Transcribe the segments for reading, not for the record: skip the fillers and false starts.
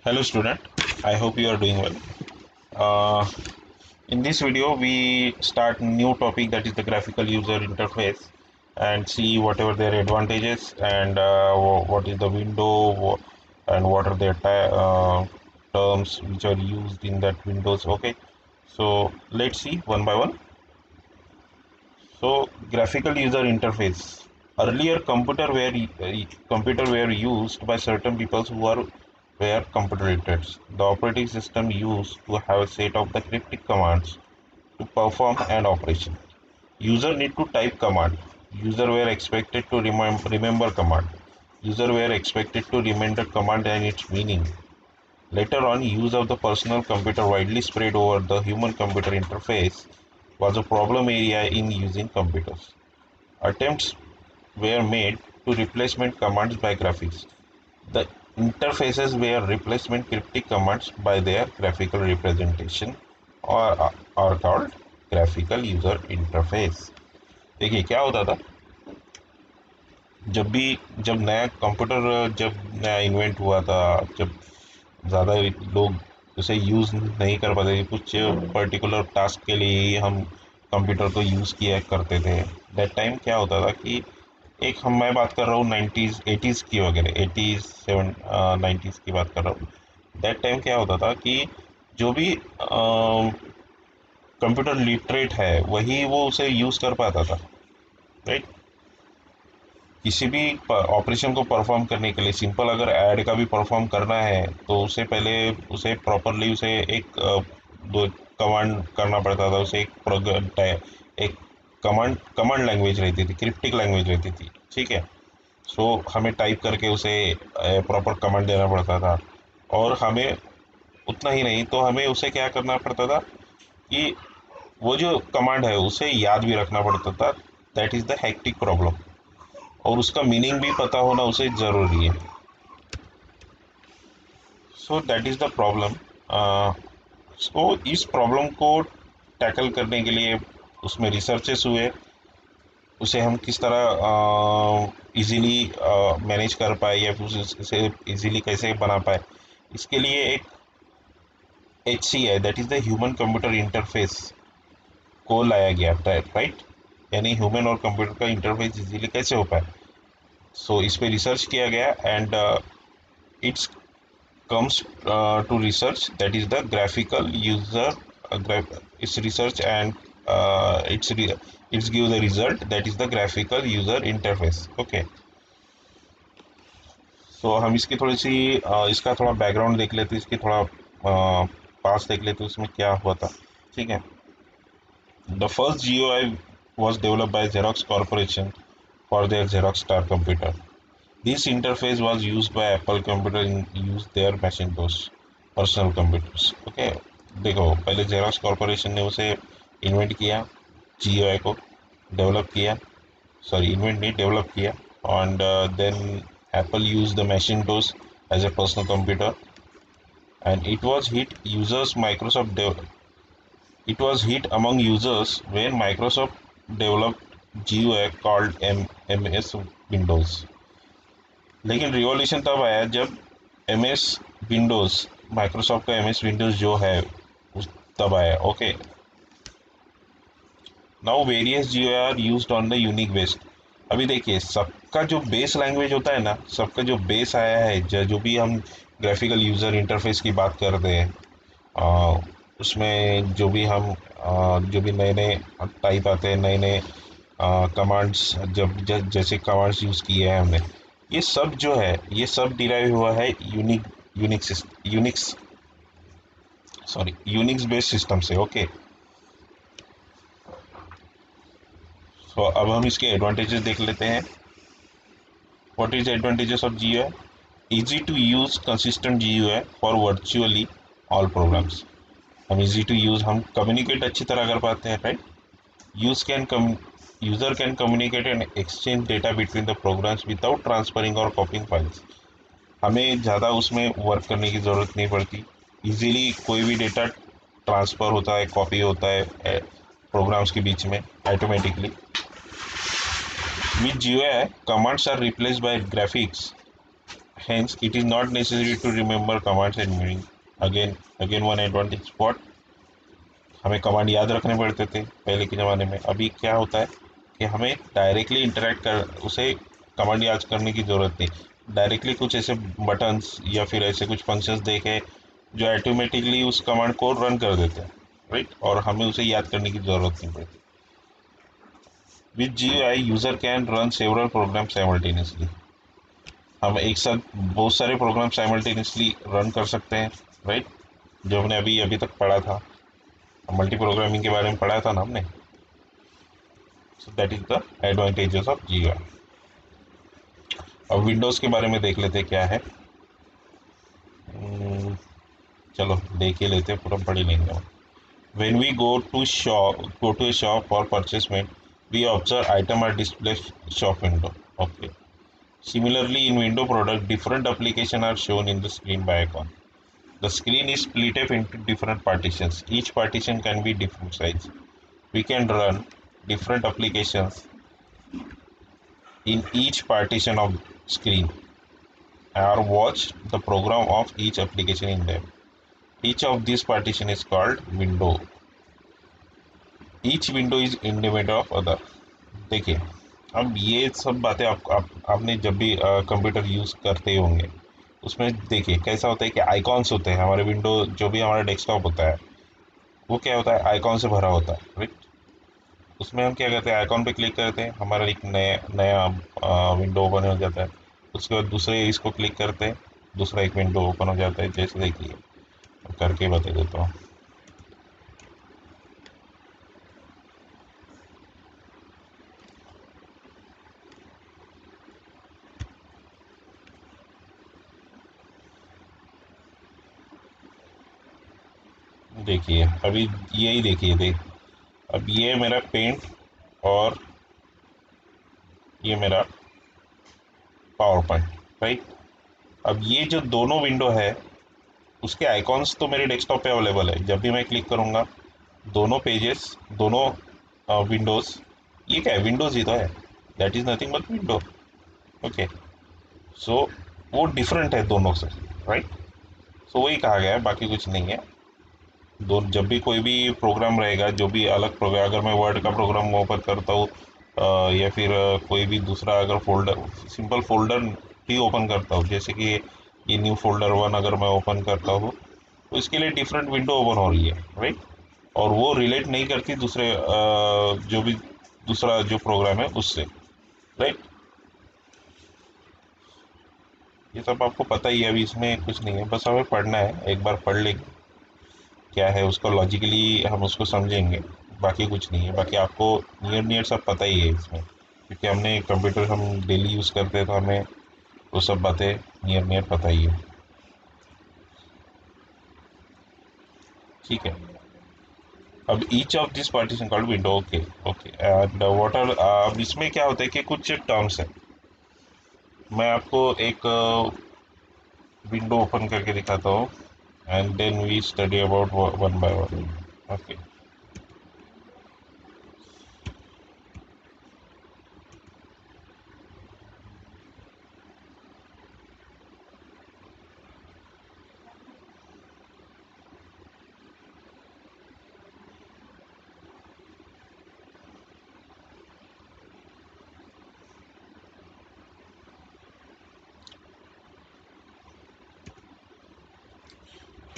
Hello student, I hope you are doing well. Uh, in this video we start new topic, that is the graphical user interface, and see whatever their advantages and what is the window and what are their terms which are used in that windows. Okay, so let's see one by one. So graphical user interface. Earlier computer were used by certain people who were computer literate. The operating system used to have a set of the cryptic commands to perform an operation. User need to type command. User were expected to remember command. User were expected to remember command and its meaning. Later on, use of the personal computer widely spread over the human-computer interface was a problem area in using computers. Attempts were made to replacement commands by graphics. The interfaces were replacement cryptic commands by their graphical representation or are called graphical user interface. देखिए क्या होता था, जब नया computer जब नया invent हुआ था, जब ज़्यादा लोग उसे यूज़ नहीं कर पाते थे, कुछ पर्टिकुलर टास्क के लिए ही हम कंप्यूटर को यूज़ किया करते थे। दैट टाइम क्या होता था कि एक मैं बात कर रहा हूँ 90s 80s की वगैरह, 80s 90s की बात कर रहा हूँ। दैट टाइम क्या होता था कि जो भी कंप्यूटर लिटरेट है वही वो उसे यूज़ कर पाता था, राइट। किसी भी ऑपरेशन को परफॉर्म करने के लिए, सिंपल अगर ऐड का भी परफॉर्म करना है तो उसे पहले उसे प्रॉपरली उसे एक दो कमांड करना पड़ता था। उसे एक कमांड कमांड लैंग्वेज रहती थी, क्रिप्टिक लैंग्वेज रहती थी, ठीक है। सो हमें टाइप करके उसे प्रॉपर कमांड देना पड़ता था, और हमें उतना ही नहीं तो हमें उसे क्या करना पड़ता था कि वो जो कमांड है उसे याद भी रखना पड़ता था। That is the hectic problem, और उसका मीनिंग भी पता होना उसे ज़रूरी है। So that is the problem. So इस प्रॉब्लम को टैकल करने के लिए उसमें रिसर्चेस हुए, उसे हम किस तरह इजीली मैनेज कर पाए या फिर उसे इजीली कैसे बना पाए। इसके लिए एक HCI, that is the human computer interface, को लाया गया, राइट। यानी ह्यूमन और कंप्यूटर का इंटरफेस इजीली कैसे हो पाए। सो इस पे रिसर्च किया गया and it's comes to research, that is the graphical user its research and it's give the result, that is the graphical user interface. Okay, so हम इसकी थोड़ी सी इसका थोड़ा बैकग्राउंड देख लेते, इसकी थोड़ा पास देख लेते इसमें क्या हुआ था, ठीक है। The first GUI was developed by Xerox Corporation for their Xerox Star computer. This interface was used by Apple Computer in use their Macintosh personal computers. Okay, देखो पहले जेरोक्स कॉरपोरेशन ने उसे इन्वेंट किया, GUI को develop किया, sorry invent नहीं develop किया, and then Apple used the Macintosh as a personal computer, and it was hit among users when Microsoft developed GUI called MS Windows. लेकिन revolution तब आया जब MS विंडोज़, माइक्रोसॉफ्ट का MS Windows जो है उस तब आया। Okay, now various GUI are used on the Unix base. अभी देखिए सबका जो बेस लैंग्वेज होता है ना, सबका जो बेस आया है, जो भी हम ग्राफिकल यूज़र इंटरफेस की बात करते हैं, उसमें जो भी हम जो भी नए नए टाइप आते हैं, नए नए कमांड्स, जैसे कमांड्स यूज़ किए हैं हमने, ये सब जो है ये सब डिराइव हुआ है यूनिक्स बेस्ड सिस्टम से। ओके, सो अब हम इसके एडवांटेजेस देख लेते हैं। What is advantages of GUI? Easy to use consistent GUI for virtually all programs. हम इजी टू यूज, हम कम्युनिकेट अच्छी तरह कर पाते हैं, right. Use can come user can communicate and exchange data between the programs without transferring और copying files. हमें ज़्यादा उसमें वर्क करने की ज़रूरत नहीं पड़ती, इजीली कोई भी डेटा ट्रांसफ़र होता है, कॉपी होता है प्रोग्राम्स के बीच में automatically. With GUI, commands are replaced by graphics, Hence, it is not necessary to remember commands and meaning. Again one advantage. What? हमें कमांड याद रखने पड़ते थे पहले के ज़माने में. अभी क्या होता है कि हमें डायरेक्टली इंटरेक्ट कर उसे कमांड याद करने की ज़रूरत नहीं. डायरेक्टली कुछ ऐसे बटन्स या फिर ऐसे कुछ फंक्शंस देखे जो ऑटोमेटिकली उस कमांड को रन कर देते हैं, राइट, और हमें उसे याद करने की ज़रूरत नहीं पड़ती. With GUI user can run several programme simultaneously. हम एक साथ बहुत सारे प्रोग्राम साइमल्टेनियसली रन कर सकते हैं, राइट, जो हमने अभी अभी तक पढ़ा था. मल्टी प्रोग्रामिंग के बारे में पढ़ा था ना हमने. सो that is the advantages of GUI. अब विंडोज़ के बारे में देख लेते हैं क्या है. चलो देख ही लेते, पूरा पढ़ ही लेंगे. When we go to a shop for purchasement, we observe item are displayed shop window. Okay. Similarly, in window product, different applications are shown in the screen by icon. The screen is split up into different partitions. Each partition can be different size. We can run different applications in each partition of screen or watch the program of each application in them. Each of these partition is called window. Each window is independent of other. देखिए, अब ये सब बातें आपने जब भी computer use करते होंगे उसमें देखिए कैसा होता है कि आइकॉन्स होते हैं. हमारे विंडो जो भी हमारा डेस्कटॉप होता है वो क्या होता है, आइकॉन से भरा होता है, राइट. उसमें हम क्या करते हैं, आइकॉन पे क्लिक करते हैं, हमारा एक नया नया विंडो ओपन हो जाता है. उसके बाद दूसरे इसको क्लिक करते हैं, दूसरा एक विंडो ओपन हो जाता है. जैसे देखिए करके बता देता हूँ. देखिए अभी यही देखिए अब ये मेरा पेंट और ये मेरा पावर पॉइंट, राइट. अब ये जो दोनों विंडो है उसके आइकॉन्स तो मेरे डेस्कटॉप पे अवेलेबल है. जब भी मैं क्लिक करूँगा दोनों पेजेस, दोनों विंडोज़, ये क्या है, विंडोज़ ही तो है. That is nothing but window. Okay. So वो डिफरेंट है दोनों से, राइट. सो वही कहा गया है, बाकी कुछ नहीं है. दो जब भी कोई भी प्रोग्राम रहेगा, जो भी अलग प्रोग्राम, अगर मैं वर्ड का प्रोग्राम ओपन करता हूँ या फिर कोई भी दूसरा अगर फोल्डर, सिंपल फोल्डर भी ओपन करता हूँ, जैसे कि ये न्यू फोल्डर 1 अगर मैं ओपन करता हूँ तो इसके लिए डिफरेंट विंडो ओपन हो रही है, राइट. और वो रिलेट नहीं करती दूसरे जो भी दूसरा जो प्रोग्राम है उससे, राइट. ये सब आपको पता ही है, अभी इसमें कुछ नहीं है, बस हमें पढ़ना है. एक बार पढ़ लेंगे क्या है उसका, लॉजिकली हम उसको समझेंगे. बाकी कुछ नहीं है. बाकी आपको नियर नियर सब पता ही है इसमें, क्योंकि हमने कंप्यूटर हम डेली यूज़ करते हैं तो हमें वो सब बातें नियर नियर पता ही है. ठीक है. अब each of this partition called window. Okay. Okay. And what are, अब इसमें क्या होता है कि कुछ टर्म्स है. मैं आपको एक विंडो ओपन करके दिखाता हूँ and then we study about one by one. Okay.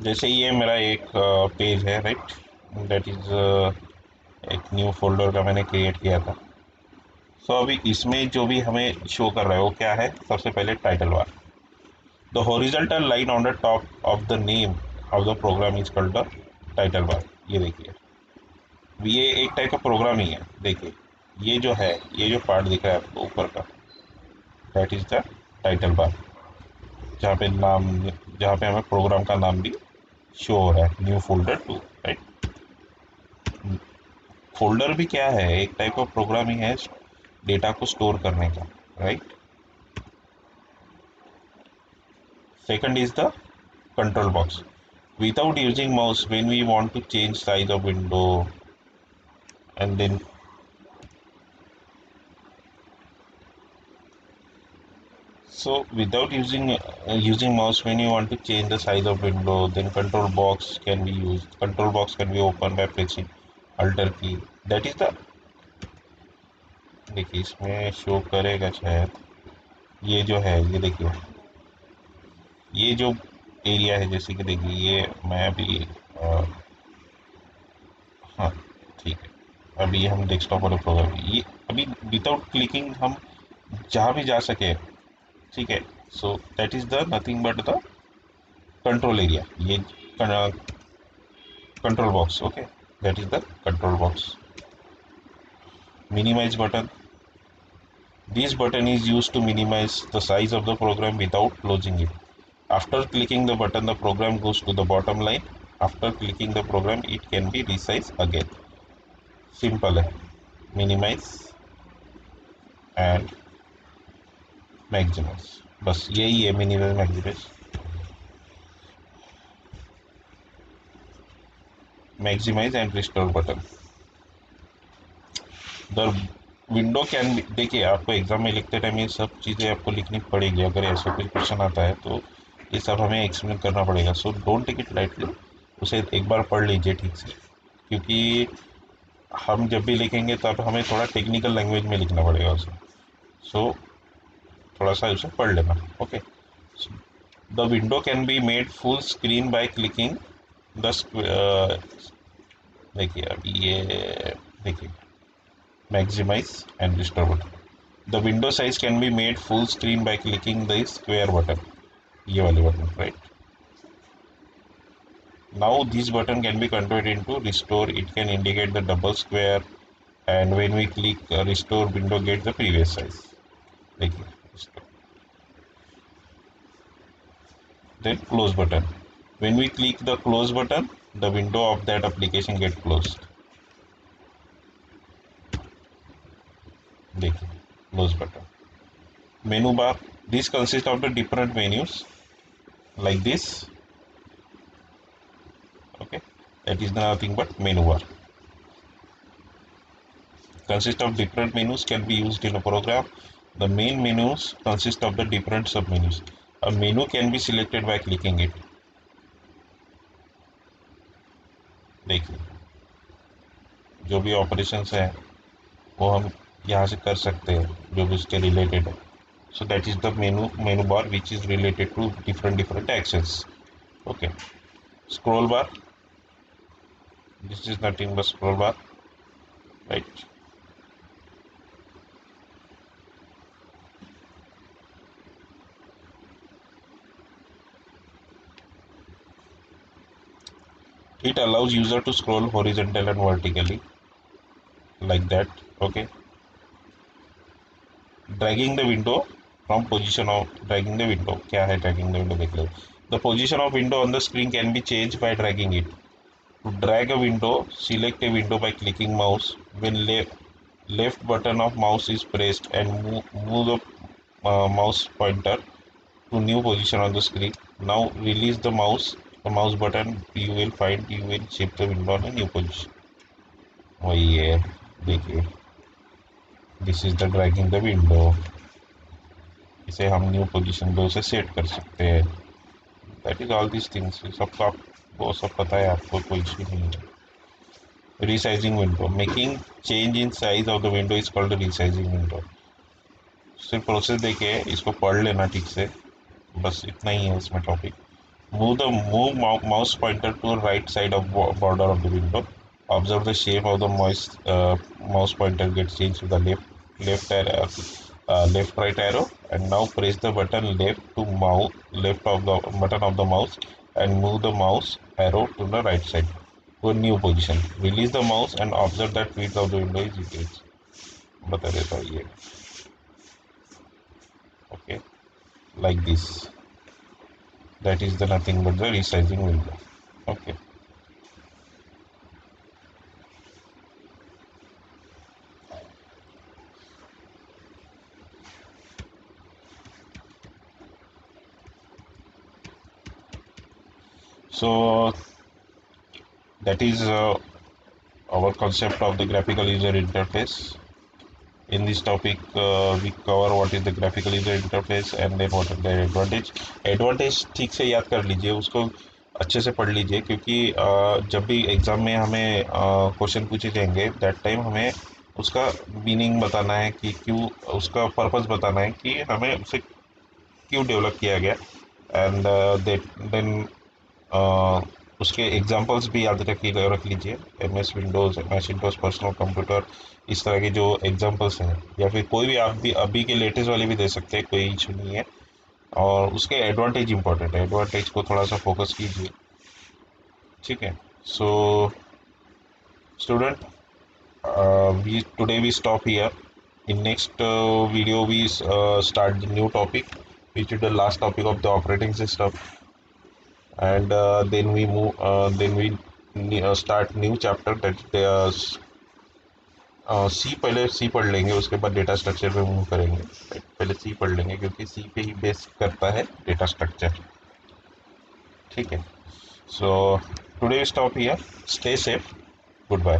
जैसे ये मेरा एक पेज है, राइट. दैट इज़ एक न्यू फोल्डर का मैंने क्रिएट किया था. सो अभी इसमें जो भी हमें शो कर रहा है वो क्या है, सबसे पहले title bar. The horizontal line on the top of the name of the program is called the title bar. ये देखिए, ये एक टाइप का प्रोग्राम ही है. देखिए ये जो है, ये जो पार्ट दिख रहा है आपको ऊपर का, दैट इज द टाइटल बार. जहाँ पे नाम, जहाँ पे हमें प्रोग्राम का नाम भी शो हो रहा है, न्यू फोल्डर 2, राइट. फोल्डर भी क्या है, एक टाइप ऑफ प्रोग्राम ही है डेटा को स्टोर करने का, right. Second is the control box. Without using mouse, when we want to change size of window, and then So without using mouse, when you want to change the size of window, then control box can be used. Control box can be opened by pressing Alt key. That is the, देखिए इसमें show करेगा शायद, ये जो है ये देखिए, ये जो एरिया है, जैसे कि देखिए ये मैं अभी हाँ ठीक है, अभी हम डेस्कटॉप वाले प्रोग्राम, ये अभी विदाउट क्लिकिंग हम जहाँ भी जा सके, ठीक है. So that is the nothing but the control area, ये control box. Okay, that is the control box. Minimise button, this button is used to minimize the size of the program without closing it. After clicking the button, the program goes to the bottom line. After clicking the program, it can be resized again. Simple है, minimize and maximize, बस यही है. minimize, maximize and restore button. The window can be, देखिए आपको exam में लिखते time ये सब चीज़ें आपको लिखनी पड़ेगी. अगर ऐसा कुछ क्वेश्चन आता है तो ये सब हमें एक्सप्लेन करना पड़ेगा. So don't take it lightly, उसे एक बार पढ़ लीजिए ठीक से, क्योंकि हम जब भी लिखेंगे तब हमें थोड़ा टेक्निकल लैंग्वेज में लिखना पड़ेगा उसे. सो थोड़ा सा उसे पढ़ लेना. Okay. The window can be made full screen by clicking the, देखिए अभी ये देखिए, maximize and restore button. The window size can be made full screen by clicking the square button, ये वाले button, right? Now this button can be converted into restore. It can indicate the double square, and when we click restore, window gets the previous size. देखिए restore. Then close button. When we click the close button, the window of that application get closed. देखिए close button. Menu bar. This consists of the different menus like this. Okay, that is nothing but menu bar. Consist of different menus, can be used in a program. The main menus consist of the different submenus. A menu can be selected by clicking it. देखिए जो भी operations हैं वो हम यहाँ से कर सकते हैं जो भी उसके रिलेटेड है. So that is the menu bar which is related to different actions. Okay. Scroll bar, this is nothing but scroll bar, right. It allows user to scroll horizontal and vertically like that. Okay. Dragging the window from position of, dragging the window, क्या है dragging the window देख लो. The position of window on the screen can be changed by dragging it. To drag a window, select a window by clicking mouse. When left button of mouse is pressed and move the mouse pointer to new position on the screen. Now release the mouse button, you will find you will shift the window on a new position. वही है, देखिए this is the dragging the window. इसे हम new position पे उसे set कर सकते हैं. That is all this things. सबको आपको सब पता है, आपको कोई इशू नहीं है. Resizing window, making change in size of the window is called resizing window. सिर्फ प्रोसेस देखे, इसको पढ़ लेना ठीक से, बस इतना ही है इसमें topic. Move mouse pointer to right side of border of the window. Observe the shape of the mouse pointer gets changed to the left arrow, left right arrow, and now press the button left of the button of the mouse and move the mouse arrow to the right side to a new position. Release the mouse and observe that width of the window is increased. बता देता हूँ ये. Okay, like this. That is the nothing but the resizing window. Okay. So that is our concept of the graphical user interface. In this topic, we cover what is the graphical user interface and then what are the advantage. Advantage ठीक से याद कर लीजिए, उसको अच्छे से पढ़ लीजिए, क्योंकि जब भी एग्ज़ाम में हमें क्वेश्चन पूछे जाएंगे दैट टाइम हमें उसका मीनिंग बताना है कि क्यों, उसका पर्पस बताना है कि हमें उसे क्यों डेवलप किया गया। एंड देन उसके एग्जांपल्स भी याद रख लीजिए। MS विंडोज़ पर्सनल कंप्यूटर, इस तरह के जो एग्जांपल्स हैं, या फिर कोई भी आप भी अभी के लेटेस्ट वाले भी दे सकते हैं, कोई इशू नहीं है। और उसके एडवांटेज इंपॉर्टेंट है, एडवांटेज को थोड़ा सा फोकस कीजिए, ठीक है। So student, we today we stop here. In next video we start the new topic, which is the last topic of the operating system, and then we move then we start new chapter that सी, पहले सी पढ़ लेंगे, उसके बाद data structure पे move करेंगे। पहले सी पढ़ लेंगे क्योंकि सी पे ही बेस करता है डेटा स्ट्रक्चर, ठीक है। So today stop here, stay safe, good bye.